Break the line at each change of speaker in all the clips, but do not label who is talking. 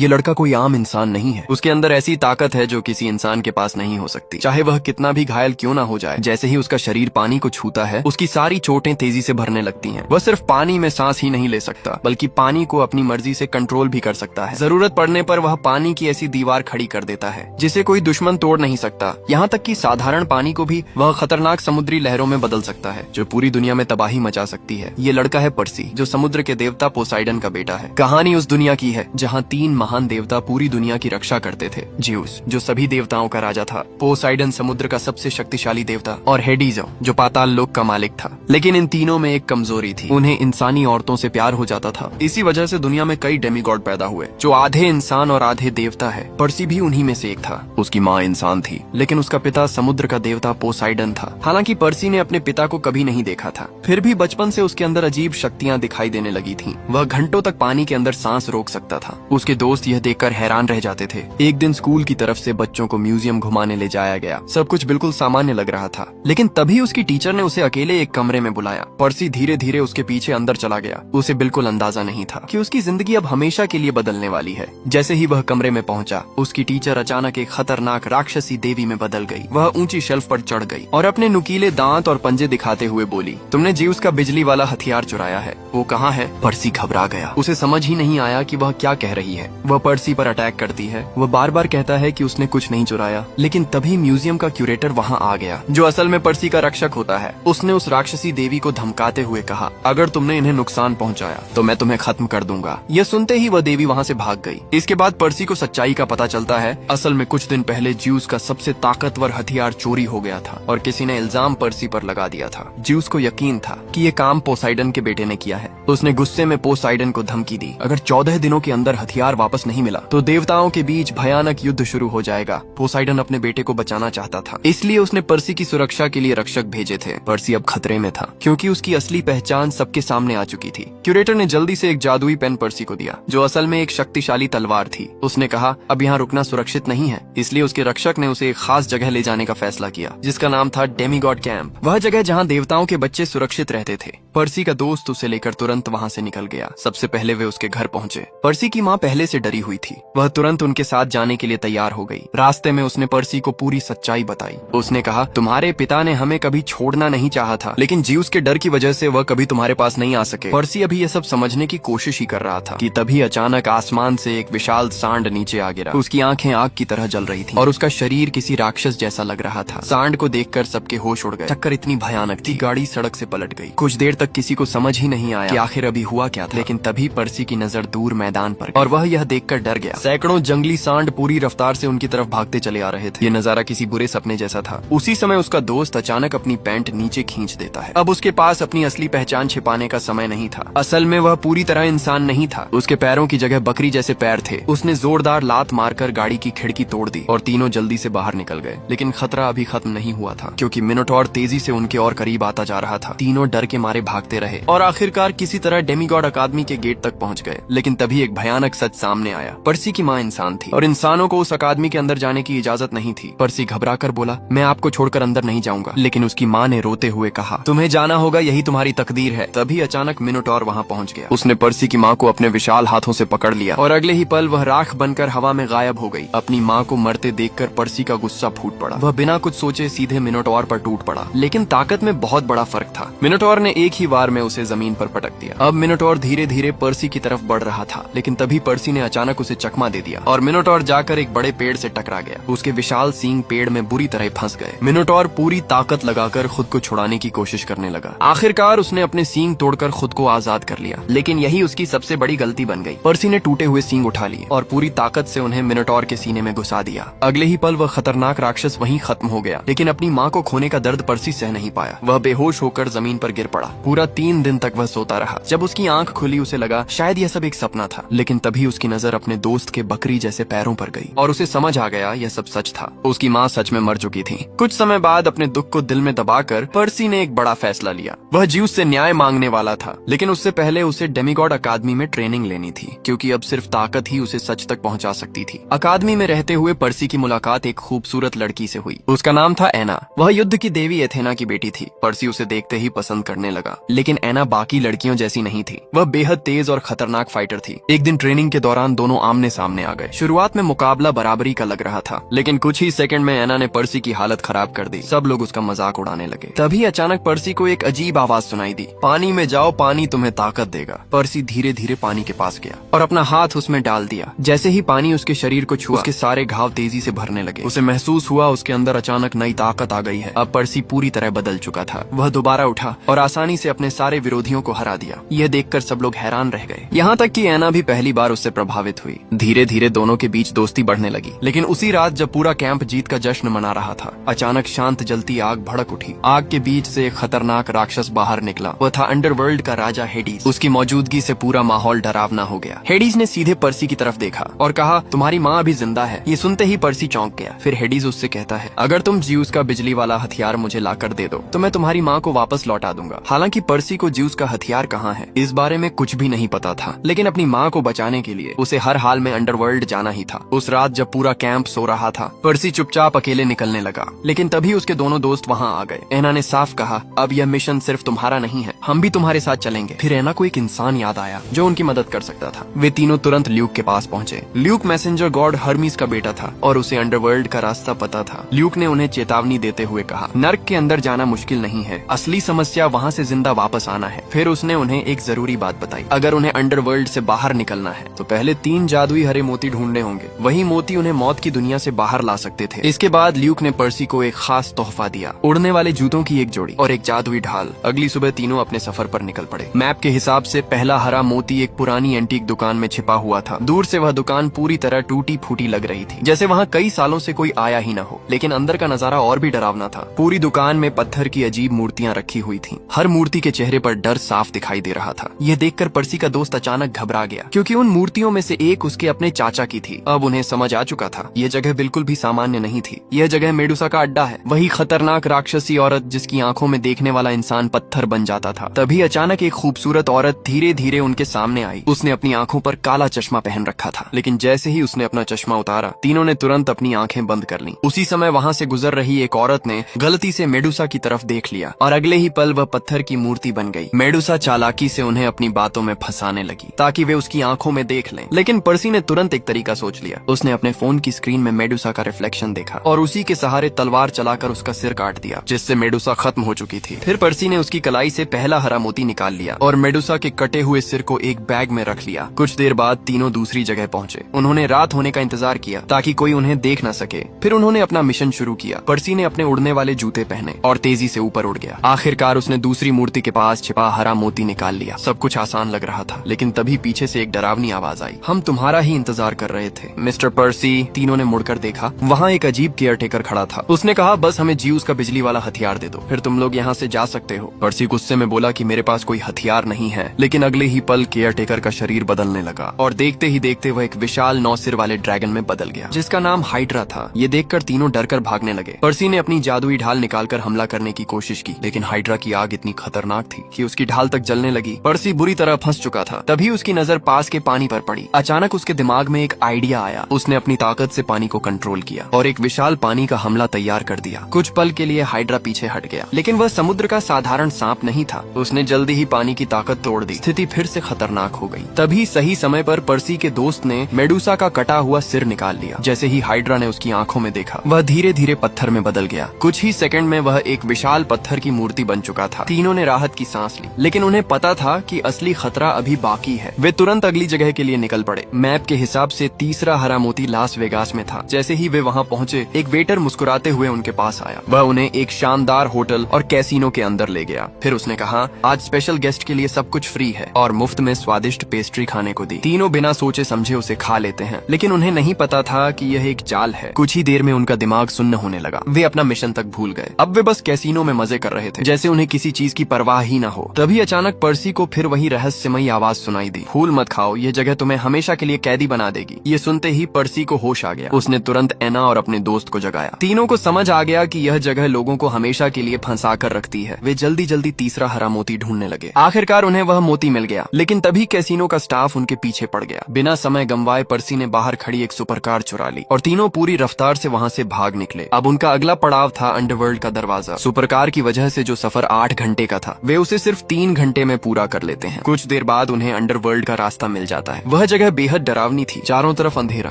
ये लड़का कोई आम इंसान नहीं है। उसके अंदर ऐसी ताकत है जो किसी इंसान के पास नहीं हो सकती, चाहे वह कितना भी घायल क्यों ना हो जाए। जैसे ही उसका शरीर पानी को छूता है, उसकी सारी चोटें तेजी से भरने लगती हैं। वह सिर्फ पानी में सांस ही नहीं ले सकता, बल्कि पानी को अपनी मर्जी से कंट्रोल भी कर सकता है। जरूरत पड़ने पर वह पानी की ऐसी दीवार खड़ी कर देता है जिसे कोई दुश्मन तोड़ नहीं सकता। यहाँ तक कि साधारण पानी को भी वह खतरनाक समुद्री लहरों में बदल सकता है, जो पूरी दुनिया में तबाही मचा सकती है। ये लड़का है पर्सी, जो समुद्र के देवता पोसाइडन का बेटा है। कहानी उस दुनिया की है जहाँ 3 महान देवता पूरी दुनिया की रक्षा करते थे। ज्यूस, जो सभी देवताओं का राजा था, पोसाइडन समुद्र का सबसे शक्तिशाली देवता, और हेडिस, जो पाताल लोक का मालिक था। लेकिन इन तीनों में एक कमजोरी थी, उन्हें इंसानी औरतों से प्यार हो जाता था। इसी वजह से दुनिया में कई डेमीगॉड पैदा हुए, जो आधे इंसान और आधे देवता है। पर्सी भी उन्हीं में से एक था। उसकी माँ इंसान थी, लेकिन उसका पिता समुद्र का देवता पोसाइडन था। हालांकि पर्सी ने अपने पिता को कभी नहीं देखा था, फिर भी बचपन से उसके अंदर अजीब शक्तियाँ दिखाई देने लगी थीं। वह घंटों तक पानी के अंदर सांस रोक सकता था। उसके दोस्त यह देखकर हैरान रह जाते थे। एक दिन स्कूल की तरफ से बच्चों को म्यूजियम घुमाने ले जाया गया। सब कुछ बिल्कुल सामान्य लग रहा था, लेकिन तभी उसकी टीचर ने उसे अकेले एक कमरे में बुलाया। पर्सी धीरे धीरे उसके पीछे अंदर चला गया। उसे बिल्कुल अंदाजा नहीं था कि उसकी जिंदगी अब हमेशा के लिए बदलने वाली है। जैसे ही वह कमरे में पहुंचा, उसकी टीचर अचानक एक खतरनाक राक्षसी देवी में बदल गई। वह ऊंची शेल्फ पर चढ़ गई और अपने नुकीले दांत और पंजे दिखाते हुए बोली, तुमने ज्यूस का बिजली वाला हथियार चुराया है, वो कहाँ है? पर्सी घबरा गया। उसे समझ ही नहीं आया कि वह क्या कह रही है। वह पर्सी पर अटैक करती है। वह बार बार कहता है कि उसने कुछ नहीं चुराया, लेकिन तभी म्यूजियम का क्यूरेटर वहाँ आ गया, जो असल में पर्सी का रक्षक होता है। उसने उस राक्षसी देवी को धमकाते हुए कहा, अगर तुमने इन्हें नुकसान पहुँचाया तो मैं तुम्हें खत्म कर दूंगा। यह सुनते ही वह देवी वहाँ से भाग गई। इसके बाद पर्सी को सच्चाई का पता चलता है। असल में कुछ दिन पहले ज्यूस का सबसे ताकतवर हथियार चोरी हो गया था और किसी ने इल्जाम पर्सी पर लगा दिया था। ज्यूस को यकीन था कि ये काम पोसाइडन के बेटे ने किया है। उसने गुस्से में पोसाइडन को धमकी दी, अगर 14 दिनों के अंदर हथियार वापस नहीं मिला तो देवताओं के बीच भयानक युद्ध शुरू हो जाएगा। पोसाइडन अपने बेटे को बचाना चाहता था, इसलिए उसने पर्सी की सुरक्षा के लिए रक्षक भेजे थे। पर्सी अब खतरे में था, क्योंकि उसकी असली पहचान सबके सामने आ चुकी थी। क्यूरेटर ने जल्दी से एक जादुई पेन पर्सी को दिया, जो असल में एक शक्तिशाली तलवार थी। उसने कहा, अब यहाँ रुकना सुरक्षित नहीं है, इसलिए उसके रक्षक ने उसे एक खास जगह ले जाने का फैसला किया, जिसका नाम था डेमीगॉड कैंप। वह जगह जहाँ देवताओं के बच्चे सुरक्षित रहते थे। पर्सी का दोस्त उसे लेकर तुरंत वहाँ से निकल गया। सबसे पहले वे उसके घर पहुँचे। पर्सी की माँ पहले से डरी हुई थी। वह तुरंत उनके साथ जाने के लिए तैयार हो गई। रास्ते में उसने पर्सी को पूरी सच्चाई बताई। उसने कहा, तुम्हारे पिता ने हमें कभी छोड़ना नहीं चाहा था, लेकिन ज्यूस के डर की वजह से वह कभी तुम्हारे पास नहीं आ सके। पर्सी अभी यह सब समझने की कोशिश ही कर रहा था कि तभी अचानक आसमान से एक विशाल सांड नीचे आ गिरा। उसकी आंखें आग की तरह जल रही थी और उसका शरीर किसी राक्षस जैसा लग रहा था। सांड को देखकर सबके होश उड़ गए। टक्कर इतनी भयानक थी, गाड़ी सड़क से पलट गई। कुछ देर तक किसी को समझ ही नहीं आया कि आखिर अभी हुआ क्या था। लेकिन तभी पर्सी की नजर दूर मैदान पर और वह यह देखकर डर गया। सैकड़ों जंगली सांड पूरी रफ्तार से उनकी तरफ भागते चले आ रहे थे। ये नजारा किसी बुरे सपने जैसा था। उसी समय उसका दोस्त अचानक अपनी पैंट नीचे खींच देता है। अब उसके पास अपनी असली पहचान छिपाने का समय नहीं था। असल में वह पूरी तरह इंसान नहीं था। उसके पैरों की जगह बकरी जैसे पैर थे। उसने जोरदार लात मारकर गाड़ी की खिड़की तोड़ दी और तीनों जल्दी से बाहर निकल गए। लेकिन खतरा अभी खत्म नहीं हुआ था, क्योंकि मिनोटॉर तेजी से उनके और करीब आता जा रहा था। तीनों डर के मारे भागते रहे और आखिरकार किसी तरह डेमीगॉड अकादमी के गेट तक पहुंच गए। लेकिन तभी एक भयानक सच सामने आया। पर्सी की माँ इंसान थी और इंसानों को उस अकादमी के अंदर जाने की इजाजत नहीं थी। पर्सी घबराकर बोला, मैं आपको छोड़कर अंदर नहीं जाऊंगा। लेकिन उसकी माँ ने रोते हुए कहा, तुम्हें जाना होगा, यही तुम्हारी तकदीर है। तभी अचानक मिनोटॉर वहाँ पहुँच गया। उसने पर्सी की माँ को अपने विशाल हाथों से पकड़ लिया और अगले ही पल वह राख बनकर हवा में गायब हो गई। अपनी माँ को मरते देखकर पर्सी का गुस्सा फूट पड़ा। वह बिना कुछ सोचे सीधे मिनोटॉर पर टूट पड़ा। लेकिन ताकत में बहुत बड़ा फर्क था। मिनोटॉर ने एक ही वार में उसे जमीन पर पटक दिया। अब मिनोटॉर धीरे धीरे पर्सी की तरफ बढ़ रहा था, लेकिन तभी पर्सी ने अचानक उसे चकमा दे दिया और मिनोटॉर जाकर एक बड़े पेड़ से टकरा गया। उसके विशाल सींग पेड़ में बुरी तरह फंस गए। मिनोटॉर पूरी ताकत लगाकर खुद को छुड़ाने की कोशिश करने लगा। आखिरकार उसने अपने सींग तोड़कर खुद को आजाद कर लिया, लेकिन यही उसकी सबसे बड़ी गलती बन गई। पर्सी ने टूटे हुए सींग उठा लिए और पूरी ताकत से उन्हें मिनोटॉर के सीने में घुसा दिया। अगले ही पल वह खतरनाक राक्षस वहीं खत्म हो गया। लेकिन अपनी माँ को खोने का दर्द पर्सी सह नहीं पाया। वह बेहोश होकर जमीन पर गिर पड़ा। पूरा 3 दिन तक वह सोता रहा। जब उसकी आंख खुली उसे लगा शायद यह सब एक सपना था। लेकिन तभी उसकी नजर अपने दोस्त के बकरी जैसे पैरों पर गई और उसे समझ आ गया यह सब सच था। उसकी माँ सच में मर चुकी थी। कुछ समय बाद अपने दुख को दिल में दबाकर पर्सी ने एक बड़ा फैसला लिया। वह ज्यूस से न्याय मांगने वाला था, लेकिन उससे पहले उसे डेमीगॉड अकादमी में ट्रेनिंग लेनी थी, क्योंकि अब सिर्फ ताकत ही उसे सच तक पहुंचा सकती थी। अकादमी में रहते हुए पर्सी की मुलाकात एक खूबसूरत लड़की से हुई। उसका नाम था एना। वह युद्ध की देवी एथेना की बेटी थी। पर्सी उसे देखते ही पसंद करने लगा। लेकिन एना बाकी लड़कियों जैसी नहीं थी। वह बेहद तेज और खतरनाक फाइटर थी। एक दिन ट्रेनिंग के दौरान इंसान दोनों आमने सामने आ गए। शुरुआत में मुकाबला बराबरी का लग रहा था, लेकिन कुछ ही सेकंड में एना ने पर्सी की हालत खराब कर दी। सब लोग उसका मजाक उड़ाने लगे। तभी अचानक पर्सी को एक अजीब आवाज सुनाई दी, पानी में जाओ, पानी तुम्हें ताकत देगा। पर्सी धीरे धीरे पानी के पास गया और अपना हाथ उसमें डाल दिया। जैसे ही पानी उसके शरीर को छुआ, उसके सारे घाव तेजी से भरने लगे। उसे महसूस हुआ उसके अंदर अचानक नई ताकत आ गई है। अब पर्सी पूरी तरह बदल चुका था। वह दोबारा उठा और आसानी से अपने सारे विरोधियों को हरा दिया। यह देखकर सब लोग हैरान रह गए, यहाँ तक कि एना भी पहली बार उससे प्रभावित हुई। धीरे धीरे दोनों के बीच दोस्ती बढ़ने लगी। लेकिन उसी रात जब पूरा कैंप जीत का जश्न मना रहा था, अचानक शांत जलती आग भड़क उठी। आग के बीच से एक खतरनाक राक्षस बाहर निकला। वह था अंडरवर्ल्ड का राजा हेडीज। उसकी मौजूदगी से पूरा माहौल डरावना हो गया। हेडीज ने सीधे पर्सी की तरफ देखा और कहा, तुम्हारी माँ अभी जिंदा है। ये सुनते ही पर्सी चौंक गया। फिर हेडीज उससे कहता है, अगर तुम ज्यूस का बिजली वाला हथियार मुझे लाकर दे दो तो मैं तुम्हारी माँ को वापस लौटा दूंगा। हालांकि पर्सी को ज्यूस का हथियार कहाँ है इस बारे में कुछ भी नहीं पता था, लेकिन अपनी माँ को बचाने के लिए उसे हर हाल में अंडरवर्ल्ड जाना ही था। उस रात जब पूरा कैंप सो रहा था, पर्सी चुपचाप अकेले निकलने लगा। लेकिन तभी उसके दोनों दोस्त वहाँ आ गए। एना ने साफ कहा, अब यह मिशन सिर्फ तुम्हारा नहीं है, हम भी तुम्हारे साथ चलेंगे। फिर एना को एक इंसान याद आया जो उनकी मदद कर सकता था। वे तीनों तुरंत ल्यूक के पास पहुँचे। ल्यूक मैसेंजर गॉड हर्मीस का बेटा था और उसे अंडरवर्ल्ड का रास्ता पता था। ल्यूक ने उन्हें चेतावनी देते हुए कहा, नर्क के अंदर जाना मुश्किल नहीं है, असली समस्या वहाँ से जिंदा वापस आना है। फिर उसने उन्हें एक जरूरी बात बताई, अगर उन्हें अंडरवर्ल्ड से बाहर निकलना है तो पहले 3 जादुई हरे मोती ढूंढने होंगे। वही मोती उन्हें मौत की दुनिया से बाहर ला सकते थे। इसके बाद ल्यूक ने पर्सी को एक खास तोहफा दिया, उड़ने वाले जूतों की एक जोड़ी और एक जादुई ढाल। अगली सुबह तीनों अपने सफर पर निकल पड़े। मैप के हिसाब से पहला हरा मोती एक पुरानी एंटीक दुकान में छिपा हुआ था। दूर से वह दुकान पूरी तरह टूटी फूटी लग रही थी, जैसे वहाँ कई सालों से कोई आया ही न हो। लेकिन अंदर का नजारा और भी डरावना था। पूरी दुकान में पत्थर की अजीब मूर्तियां रखी हुई थीं। हर मूर्ति के चेहरे पर डर साफ दिखाई दे रहा था। यह देखकर पर्सी का दोस्त अचानक घबरा गया, क्योंकि उन मूर्तियों में से एक उसके अपने चाचा की थी। अब उन्हें समझ आ चुका था, यह जगह बिल्कुल भी सामान्य नहीं थी। यह जगह मेडुसा का अड्डा है, वही खतरनाक राक्षसी औरत जिसकी आंखों में देखने वाला इंसान पत्थर बन जाता था। तभी अचानक एक खूबसूरत औरत धीरे धीरे उनके सामने आई। उसने अपनी आंखों पर काला चश्मा पहन रखा था, लेकिन जैसे ही उसने अपना चश्मा उतारा, तीनों ने तुरंत अपनी आंखें बंद कर लीं। उसी समय वहाँ से गुजर रही एक औरत ने गलती से मेडुसा की तरफ देख लिया और अगले ही पल वह पत्थर की मूर्ति बन गई। मेडुसा चालाकी से उन्हें अपनी बातों में फंसाने लगी ताकि वे उसकी आंखों में देख लें। लेकिन पर्सी ने तुरंत एक तरीका सोच लिया। उसने अपने फोन की स्क्रीन में मेडुसा का रिफ्लेक्शन देखा और उसी के सहारे तलवार चलाकर उसका सिर काट दिया, जिससे मेडुसा खत्म हो चुकी थी। फिर पर्सी ने उसकी कलाई से पहला हरा मोती निकाल लिया और मेडुसा के कटे हुए सिर को एक बैग में रख लिया। कुछ देर बाद तीनों दूसरी जगह पहुंचे। उन्होंने रात होने का इंतजार किया ताकि कोई उन्हें देख न सके। फिर उन्होंने अपना मिशन शुरू किया। पर्सी ने अपने उड़ने वाले जूते पहने और तेजी से ऊपर उड़ गया। आखिरकार उसने दूसरी मूर्ति के पास छिपा हरा मोती निकाल लिया। सब कुछ आसान लग रहा था, लेकिन तभी पीछे से एक डरावनी आवाज आई, हम तुम्हारा ही इंतजार कर रहे थे मिस्टर पर्सी। तीनों ने मुड़कर देखा, वहाँ एक अजीब केयरटेकर खड़ा था। उसने कहा, बस हमें ज्यूस का बिजली वाला हथियार दे दो, फिर तुम लोग यहाँ से जा सकते हो। पर्सी गुस्से में बोला कि मेरे पास कोई हथियार नहीं है। लेकिन अगले ही पल केयरटेकर का शरीर बदलने लगा और देखते ही देखते वह एक विशाल 9 सिर वाले ड्रैगन में बदल गया, जिसका नाम हाइड्रा था। ये देखकर तीनों डरकर भागने लगे। पर्सी ने अपनी जादुई ढाल निकालकर हमला करने की कोशिश की, लेकिन हाइड्रा की आग इतनी खतरनाक थी कि उसकी ढाल तक जलने लगी। पर्सी बुरी तरह फंस चुका था। तभी उसकी नजर पास के पानी पर पड़ी। अचानक उसके दिमाग में एक आइडिया आया। उसने अपनी ताकत से पानी को कंट्रोल किया और एक विशाल पानी का हमला तैयार कर दिया। कुछ पल के लिए हाइड्रा पीछे हट गया, लेकिन वह समुद्र का साधारण सांप नहीं था। उसने जल्दी ही पानी की ताकत तोड़ दी। स्थिति फिर से खतरनाक हो गई। तभी सही समय पर पर्सी के दोस्त ने मेडुसा का कटा हुआ सिर निकाल लिया। जैसे ही हाइड्रा ने उसकी आंखों में देखा, वह धीरे धीरे पत्थर में बदल गया। कुछ ही सेकंड में वह एक विशाल पत्थर की मूर्ति बन चुका था। तीनों ने राहत की सांस ली, लेकिन उन्हें पता था कि असली खतरा अभी बाकी है। वे तुरंत अगली जगह के लिए निकल पड़े। मैप के हिसाब से तीसरा हरा मोती लास वेगास में था। जैसे ही वे वहाँ पहुँचे, एक वेटर मुस्कुराते हुए उनके पास आया। वह उन्हें एक शानदार होटल और कैसीनो के अंदर ले गया। फिर उसने कहा, आज स्पेशल गेस्ट के लिए सब कुछ फ्री है, और मुफ्त में स्वादिष्ट पेस्ट्री खाने को दी। तीनों बिना सोचे समझे उसे खा लेते हैं, लेकिन उन्हें नहीं पता था कि यह एक जाल है। कुछ ही देर में उनका दिमाग सुन्न होने लगा। वे अपना मिशन तक भूल गए। अब वे बस कैसीनो में मजे कर रहे थे, जैसे उन्हें किसी चीज की परवाह ही न हो। तभी अचानक पर्सी को फिर वही रहस्यमयी आवाज सुनाई दी, फूल मत खाओ, ये जगह तुम्हें हमेशा के लिए कैदी बना देगी। ये सुनते ही पर्सी को होश आ गया। उसने तुरंत एना और अपने दोस्त को जगाया। तीनों को समझ आ गया कि यह जगह लोगों को हमेशा के लिए फंसा कर रखती है। वे जल्दी जल्दी तीसरा हरा मोती ढूंढने लगे। आखिरकार उन्हें वह मोती मिल गया, लेकिन तभी कैसीनो का स्टाफ उनके पीछे पड़ गया। बिना समय गंवाए पर्सी ने बाहर खड़ी एक सुपरकार चुरा ली और तीनों पूरी रफ्तार से वहाँ से भाग निकले। अब उनका अगला पड़ाव था अंडरवर्ल्ड का दरवाजा। सुपरकार की वजह से जो सफर 8 घंटे का था, वे उसे सिर्फ 3 घंटे में पूरा कर लेते हैं। कुछ देर बाद उन्हें अंडरवर्ल्ड का रास्ता मिल जाता है। वह जगह जगह बेहद डरावनी थी। चारों तरफ अंधेरा,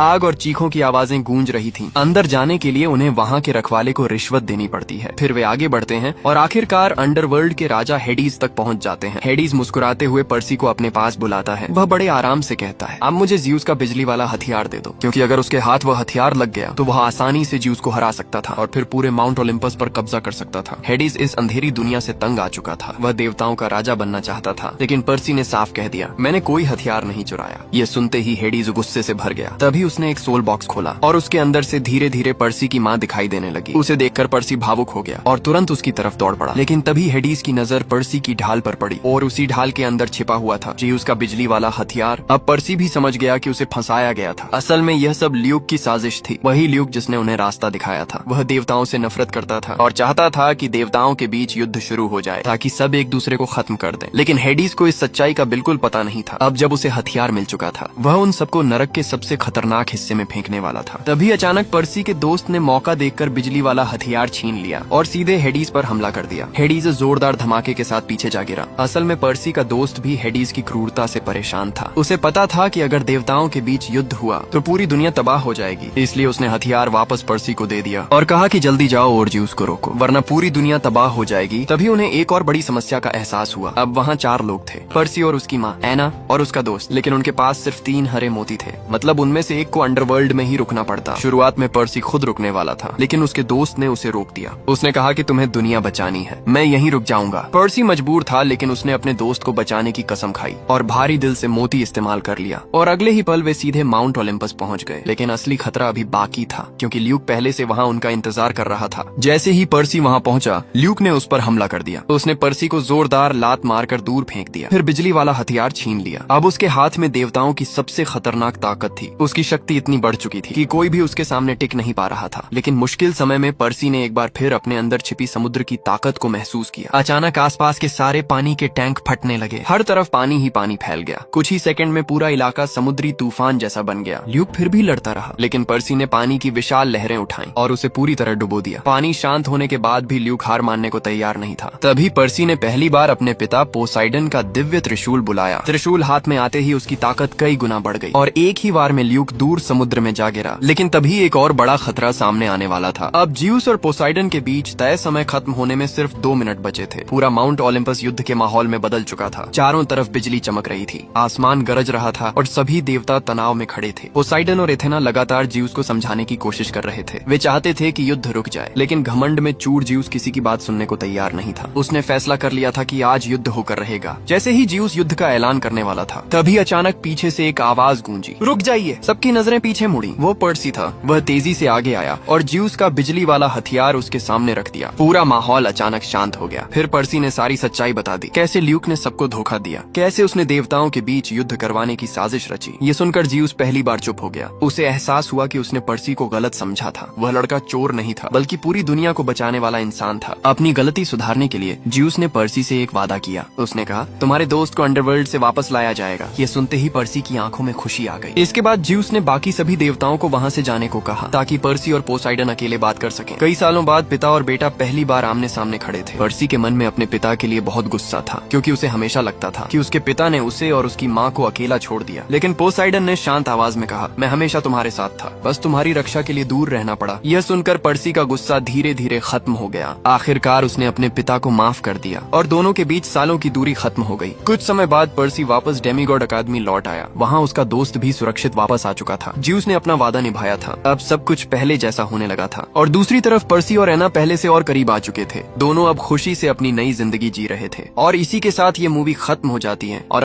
आग और चीखों की आवाजें गूंज रही थीं। अंदर जाने के लिए उन्हें वहाँ के रखवाले को रिश्वत देनी पड़ती है। फिर वे आगे बढ़ते हैं और आखिरकार अंडरवर्ल्ड के राजा हेडीज तक पहुँच जाते हैं। हेडीज मुस्कुराते हुए पर्सी को अपने पास बुलाता है। वह बड़े आराम से कहता है, अब मुझे ज्यूस का बिजली वाला हथियार दे दो, क्योंकि अगर उसके हाथ वह हथियार लग गया तो वह आसानी से ज्यूस को हरा सकता था और फिर पूरे माउंट ओलंपस पर कब्जा कर सकता था। हेडीज इस अंधेरी दुनिया से तंग आ चुका था। वह देवताओं का राजा बनना चाहता था, लेकिन पर्सी ने साफ कह दिया, मैंने कोई हथियार नहीं चुराया। ये सुनते ही हेडीज गुस्से से भर गया। तभी उसने एक सोल बॉक्स खोला और उसके अंदर से धीरे धीरे पर्सी की माँ दिखाई देने लगी। उसे देखकर पर्सी भावुक हो गया और तुरंत उसकी तरफ दौड़ पड़ा। लेकिन तभी हेडीज की नजर पर्सी की ढाल पर पड़ी और उसी ढाल के अंदर छिपा हुआ था ज्यूस का बिजली वाला हथियार। अब पर्सी भी समझ गया कि उसे फंसाया गया था। असल में यह सब ल्यूक की साजिश थी, वही ल्यूक जिसने उन्हें रास्ता दिखाया था। वह देवताओं से नफरत करता था और चाहता था कि देवताओं के बीच युद्ध शुरू हो जाए ताकि सब एक दूसरे को खत्म कर दें। लेकिन हेडीज को इस सच्चाई का बिल्कुल पता नहीं था। अब जब उसे हथियार मिल चुका था, वह उन सबको नरक के सबसे खतरनाक हिस्से में फेंकने वाला था। तभी अचानक पर्सी के दोस्त ने मौका देखकर बिजली वाला हथियार छीन लिया और सीधे हेडीज पर हमला कर दिया। हेडीज जोरदार धमाके के साथ पीछे जा गिरा। असल में पर्सी का दोस्त भी हेडीज की क्रूरता से परेशान था। उसे पता था कि अगर देवताओं के बीच युद्ध हुआ तो पूरी दुनिया तबाह हो जाएगी, इसलिए उसने हथियार वापस पर्सी को दे दिया और कहा कि जल्दी जाओ और ज्यूस को रोको, वरना पूरी दुनिया तबाह हो जाएगी। तभी उन्हें एक और बड़ी समस्या का एहसास हुआ। अब वहाँ 4 लोग थे, पर्सी और उसकी माँ, एना और उसका दोस्त, लेकिन उनके पास सिर्फ 3 हरे मोती थे। मतलब उनमें से एक को अंडरवर्ल्ड में ही रुकना पड़ता। शुरुआत में पर्सी खुद रुकने वाला था, लेकिन उसके दोस्त ने उसे रोक दिया। उसने कहा कि तुम्हें दुनिया बचानी है, मैं यहीं रुक जाऊंगा। पर्सी मजबूर था, लेकिन उसने अपने दोस्त को बचाने की कसम खाई और भारी दिल से मोती इस्तेमाल कर लिया और अगले ही पल वे सीधे माउंट ओलंपस पहुंच गए। लेकिन असली खतरा अभी बाकी था, क्योंकि ल्यूक पहले से वहां उनका इंतजार कर रहा था। जैसे ही पर्सी वहां पहुंचा, ल्यूक ने उस पर हमला कर दिया। उसने पर्सी को जोरदार लात मारकर दूर फेंक दिया, फिर बिजली वाला हथियार छीन लिया। अब उसके हाथ में देवताओं की सबसे खतरनाक ताकत थी। उसकी शक्ति इतनी बढ़ चुकी थी कि कोई भी उसके सामने टिक नहीं पा रहा था। लेकिन मुश्किल समय में पर्सी ने एक बार फिर अपने अंदर छिपी समुद्र की ताकत को महसूस किया। अचानक आसपास के सारे पानी के टैंक फटने लगे। हर तरफ पानी ही पानी फैल गया। कुछ ही सेकंड में पूरा इलाका समुद्री तूफान जैसा बन गया। ल्यूक फिर भी लड़ता रहा, लेकिन पर्सी ने पानी की विशाल लहरें उठाई और उसे पूरी तरह डुबो दिया। पानी शांत होने के बाद भी ल्यूक हार मानने को तैयार नहीं था। तभी पर्सी ने पहली बार अपने पिता पोसाइडन का दिव्य त्रिशूल बुलाया। त्रिशूल हाथ में आते ही उसकी ताकत कई गुना बढ़ गई और एक ही बार में ल्यूक दूर समुद्र में जा गिरा। लेकिन तभी एक और बड़ा खतरा सामने आने वाला था। अब ज्यूस और पोसाइडन के बीच तय समय खत्म होने में सिर्फ 2 मिनट बचे थे। पूरा माउंट ओलंपस युद्ध के माहौल में बदल चुका था। चारों तरफ बिजली चमक रही थी, आसमान गरज रहा था और सभी देवता तनाव में खड़े थे। पोसाइडन और एथेना लगातार ज्यूस को समझाने की कोशिश कर रहे थे। वे चाहते थे कि युद्ध रुक जाए, लेकिन घमंड में चूर ज्यूस किसी की बात सुनने को तैयार नहीं था। उसने फैसला कर लिया था कि आज युद्ध होकर रहेगा। जैसे ही ज्यूस युद्ध का ऐलान करने वाला था, तभी अचानक पीछे से एक आवाज गूंजी, रुक जाइए। सबकी नजरें पीछे मुड़ी। वो पर्सी था। वह तेजी से आगे आया और ज्यूस का बिजली वाला हथियार उसके सामने रख दिया। पूरा माहौल अचानक शांत हो गया। फिर पर्सी ने सारी सच्चाई बता दी, कैसे ल्यूक ने सबको धोखा दिया, कैसे उसने देवताओं के बीच युद्ध करवाने की साजिश रची। ये सुनकर ज्यूस पहली बार चुप हो गया। उसे एहसास हुआ कि उसने पर्सी को गलत समझा था। वह लड़का चोर नहीं था, बल्कि पूरी दुनिया को बचाने वाला इंसान था। अपनी गलती सुधारने के लिए ज्यूस ने पर्सी से एक वादा किया। उसने कहा, तुम्हारे दोस्त को अंडरवर्ल्ड से वापस लाया जाएगा। ये सुनते ही पर्सी की आंखों में खुशी आ गई। इसके बाद ज्यूस ने बाकी सभी देवताओं को वहाँ से जाने को कहा, ताकि पर्सी और पोसाइडन अकेले बात कर सकें। कई सालों बाद पिता और बेटा पहली बार आमने सामने खड़े थे। पर्सी के मन में अपने पिता के लिए बहुत गुस्सा था, क्योंकि उसे हमेशा लगता था कि उसके पिता ने उसे और उसकी माँ को अकेला छोड़ दिया। लेकिन पोसाइडन ने शांत आवाज में कहा, मैं हमेशा तुम्हारे साथ था, बस तुम्हारी रक्षा के लिए दूर रहना पड़ा। यह सुनकर पर्सी का गुस्सा धीरे धीरे खत्म हो गया। आखिरकार उसने अपने पिता को माफ कर दिया और दोनों के बीच सालों की दूरी खत्म हो गई। कुछ समय बाद पर्सी वापस डेमीगॉड अकादमी लौट आया। वहाँ उसका दोस्त भी सुरक्षित वापस आ चुका था। ज्यूस ने अपना वादा निभाया था। अब सब कुछ पहले जैसा होने लगा था और दूसरी तरफ पर्सी और एना पहले से और करीब आ चुके थे। दोनों अब खुशी से अपनी नई जिंदगी जी रहे थे और इसी के साथ ये मूवी खत्म हो जाती है और